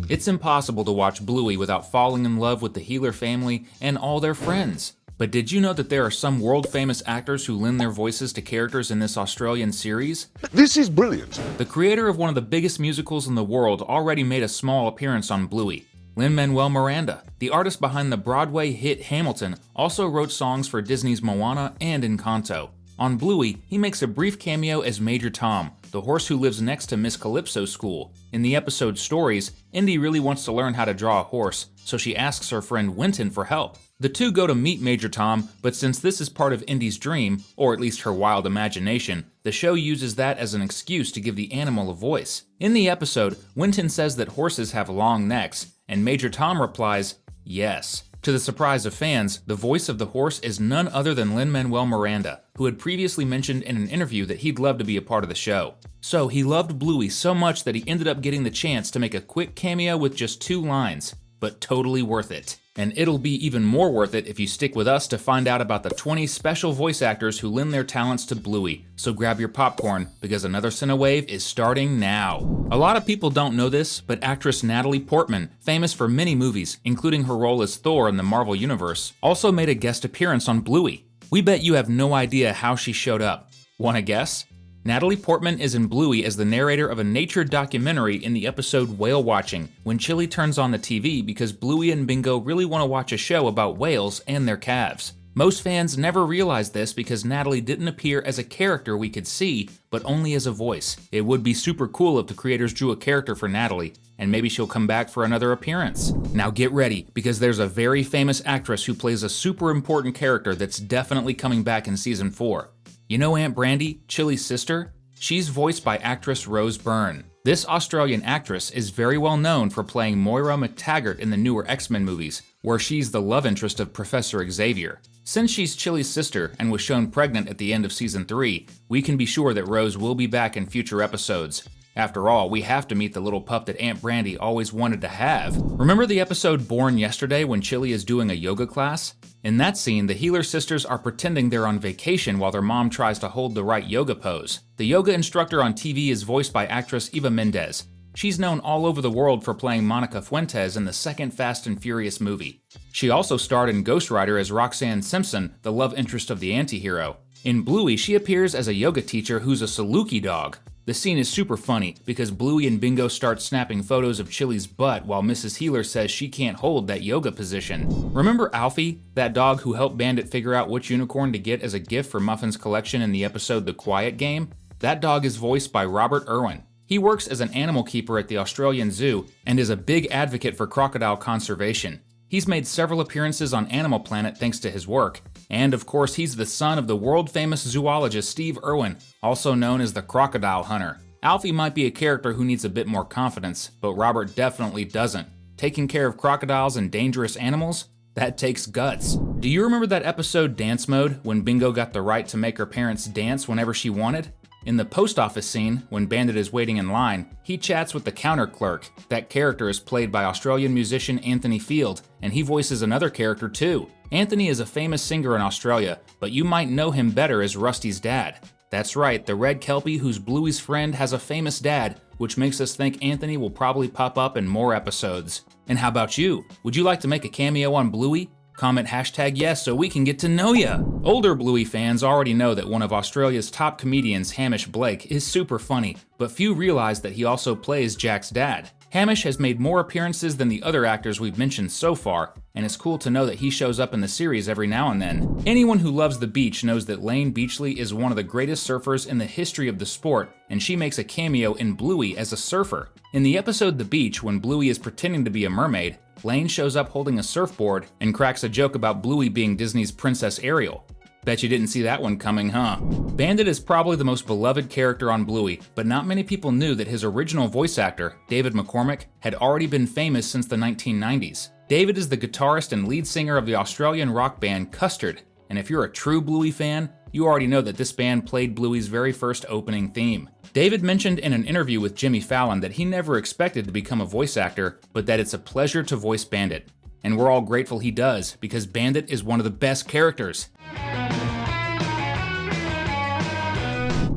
It's impossible to watch Bluey without falling in love with the Healer family and all their friends. But did you know that there are some world-famous actors who lend their voices to characters in this Australian series? This is brilliant. The creator of one of the biggest musicals in the world already made a small appearance on Bluey. Lin Manuel Miranda, the artist behind the Broadway hit Hamilton, also wrote songs for Disney's Moana and Encanto. On Bluey, he makes a brief cameo as Major Tom, the horse who lives next to Miss Calypso's school. In the episode Stories, Indy really wants to learn how to draw a horse, so she asks her friend Winton for help. The two go to meet Major Tom, but since this is part of Indy's dream, or at least her wild imagination, the show uses that as an excuse to give the animal a voice. In the episode, Winton says that horses have long necks, and Major Tom replies, yes. To the surprise of fans, the voice of the horse is none other than Lin Manuel Miranda, who had previously mentioned in an interview that he'd love to be a part of the show. So he loved Bluey so much that he ended up getting the chance to make a quick cameo with just 2 lines, but totally worth it. And it'll be even more worth it if you stick with us to find out about the 20 special voice actors who lend their talents to Bluey. So grab your popcorn, because another Cinewave is starting now. A lot of people don't know this, but actress Natalie Portman, famous for many movies, including her role as Thor in the Marvel Universe, also made a guest appearance on Bluey. We bet you have no idea how she showed up. Wanna guess? Natalie Portman is in Bluey as the narrator of a nature documentary in the episode Whale Watching, when Chile turns on the TV because Bluey and Bingo really want to watch a show about whales and their calves. Most fans never realize this because Natalie didn't appear as a character we could see, but only as a voice. It would be super cool if the creators drew a character for Natalie, and maybe she'll come back for another appearance. Now get ready, because there's a very famous actress who plays a super important character that's definitely coming back in season 4. You know Aunt Brandy, Chile's sister? She's voiced by actress Rose Byrne. This Australian actress is very well known for playing Moira McTaggart in the newer X-Men movies, where she's the love interest of Professor Xavier. Since she's Chile's sister and was shown pregnant at the end of season 3, we can be sure that Rose will be back in future episodes. After all, we have to meet the little pup that Aunt Brandy always wanted to have. Remember the episode Born Yesterday when Chile is doing a yoga class? In that scene, the Healer sisters are pretending they're on vacation while their mom tries to hold the right yoga pose. The yoga instructor on TV is voiced by actress Eva Mendes. She's known all over the world for playing Monica Fuentes in the second Fast and Furious movie. She also starred in Ghost Rider as Roxanne Simpson, the love interest of the anti-hero. In Bluey, she appears as a yoga teacher who's a Saluki dog. The scene is super funny because Bluey and Bingo start snapping photos of Chile's butt while Mrs. Healer says she can't hold that yoga position. Remember Alfie, that dog who helped Bandit figure out which unicorn to get as a gift for Muffin's collection in the episode The Quiet Game? That dog is voiced by Robert Irwin. He works as an animal keeper at the Australian Zoo and is a big advocate for crocodile conservation. He's made several appearances on Animal Planet thanks to his work, and of course he's the son of the world-famous zoologist Steve Irwin, also known as the Crocodile Hunter. Alfie might be a character who needs a bit more confidence, but Robert definitely doesn't. Taking care of crocodiles and dangerous animals? That takes guts. Do you remember that episode Dance Mode, when Bingo got the right to make her parents dance whenever she wanted? In the post office scene, when Bandit is waiting in line, he chats with the counter clerk. That character is played by Australian musician Anthony Field, and he voices another character too. Anthony is a famous singer in Australia, but you might know him better as Rusty's dad. That's right, the red Kelpie who's Bluey's friend has a famous dad, which makes us think Anthony will probably pop up in more episodes. And how about you? Would you like to make a cameo on Bluey? Comment #yes so we can get to know ya! Older Bluey fans already know that one of Australia's top comedians, Hamish Blake, is super funny, but few realize that he also plays Jack's dad. Hamish has made more appearances than the other actors we've mentioned so far, and it's cool to know that he shows up in the series every now and then. Anyone who loves the beach knows that Lane Beachley is one of the greatest surfers in the history of the sport, and she makes a cameo in Bluey as a surfer. In the episode The Beach, when Bluey is pretending to be a mermaid, Lane shows up holding a surfboard and cracks a joke about Bluey being Disney's Princess Ariel. Bet you didn't see that one coming, huh? Bandit is probably the most beloved character on Bluey, but not many people knew that his original voice actor, David McCormick, had already been famous since the 1990s. David is the guitarist and lead singer of the Australian rock band Custard, and if you're a true Bluey fan, you already know that this band played Bluey's very first opening theme. David mentioned in an interview with Jimmy Fallon that he never expected to become a voice actor, but that it's a pleasure to voice Bandit. And we're all grateful he does, because Bandit is one of the best characters.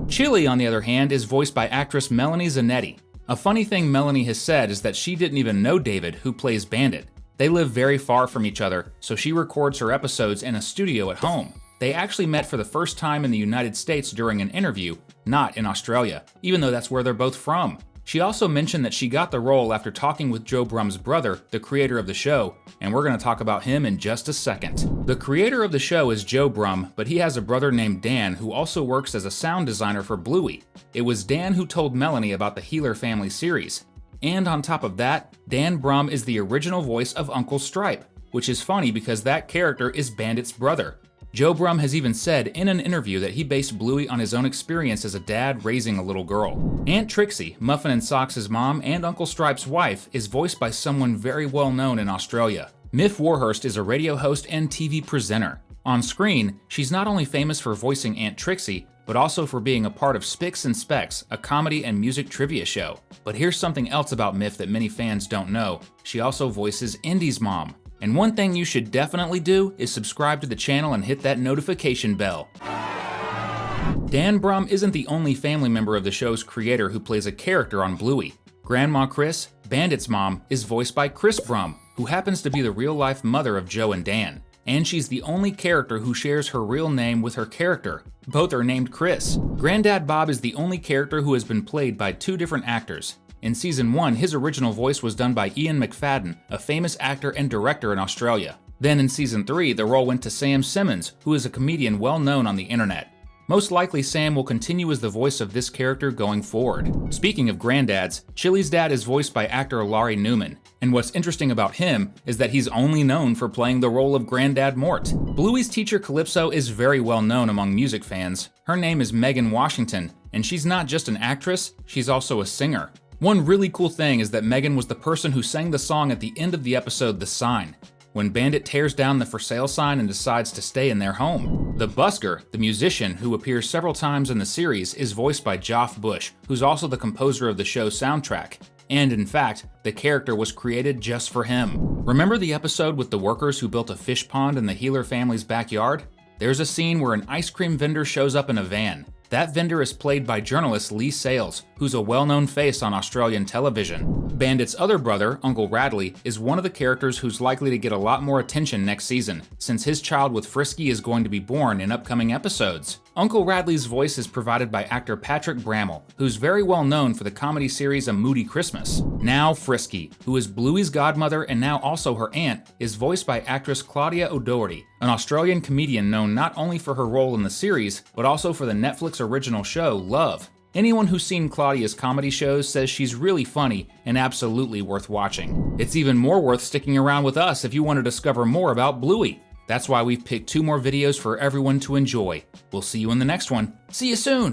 Chile, on the other hand, is voiced by actress Melanie Zanetti. A funny thing Melanie has said is that she didn't even know David, who plays Bandit. They live very far from each other, so she records her episodes in a studio at home. They actually met for the first time in the United States during an interview, not in Australia, even though that's where they're both from. She also mentioned that she got the role after talking with Joe Brum's brother, the creator of the show, and we're going to talk about him in just a second. The creator of the show is Joe Brum, but he has a brother named Dan who also works as a sound designer for Bluey. It was Dan who told Melanie about the Heeler family series. And on top of that, Dan Brum is the original voice of Uncle Stripe, which is funny because that character is Bandit's brother. Joe Brum has even said in an interview that he based Bluey on his own experience as a dad raising a little girl. Aunt Trixie, Muffin and Socks' mom and Uncle Stripe's wife, is voiced by someone very well known in Australia. Miff Warhurst is a radio host and TV presenter. On screen, she's not only famous for voicing Aunt Trixie, but also for being a part of Spicks and Specks, a comedy and music trivia show. But here's something else about Miff that many fans don't know. She also voices Indy's mom. And one thing you should definitely do is subscribe to the channel and hit that notification bell. Dan Brum isn't the only family member of the show's creator who plays a character on Bluey. Grandma Chris, Bandit's mom, is voiced by Chris Brum, who happens to be the real-life mother of Joe and Dan. And she's the only character who shares her real name with her character. Both are named Chris. Granddad Bob is the only character who has been played by two different actors. In Season 1, his original voice was done by Ian McFadden, a famous actor and director in Australia. Then in Season 3, the role went to Sam Simmons, who is a comedian well known on the internet. Most likely Sam will continue as the voice of this character going forward. Speaking of granddads, Chile's dad is voiced by actor Laurie Newman, and what's interesting about him is that he's only known for playing the role of Granddad Mort. Bluey's teacher Calypso is very well known among music fans. Her name is Megan Washington, and she's not just an actress, she's also a singer. One really cool thing is that Megan was the person who sang the song at the end of the episode The Sign, when Bandit tears down the for sale sign and decides to stay in their home. The Busker, the musician who appears several times in the series, is voiced by Joff Bush, who's also the composer of the show's soundtrack. And in fact, the character was created just for him. Remember the episode with the workers who built a fish pond in the Heeler family's backyard? There's a scene where an ice cream vendor shows up in a van. That vendor is played by journalist Lee Sales, who's a well-known face on Australian television. Bandit's other brother, Uncle Radley, is one of the characters who's likely to get a lot more attention next season, since his child with Frisky is going to be born in upcoming episodes. Uncle Radley's voice is provided by actor Patrick Brammall, who's very well known for the comedy series A Moody Christmas. Now Frisky, who is Bluey's godmother and now also her aunt, is voiced by actress Claudia O'Doherty, an Australian comedian known not only for her role in the series, but also for the Netflix original show Love. Anyone who's seen Claudia's comedy shows says she's really funny and absolutely worth watching. It's even more worth sticking around with us if you want to discover more about Bluey. That's why we've picked 2 more videos for everyone to enjoy. We'll see you in the next one. See you soon!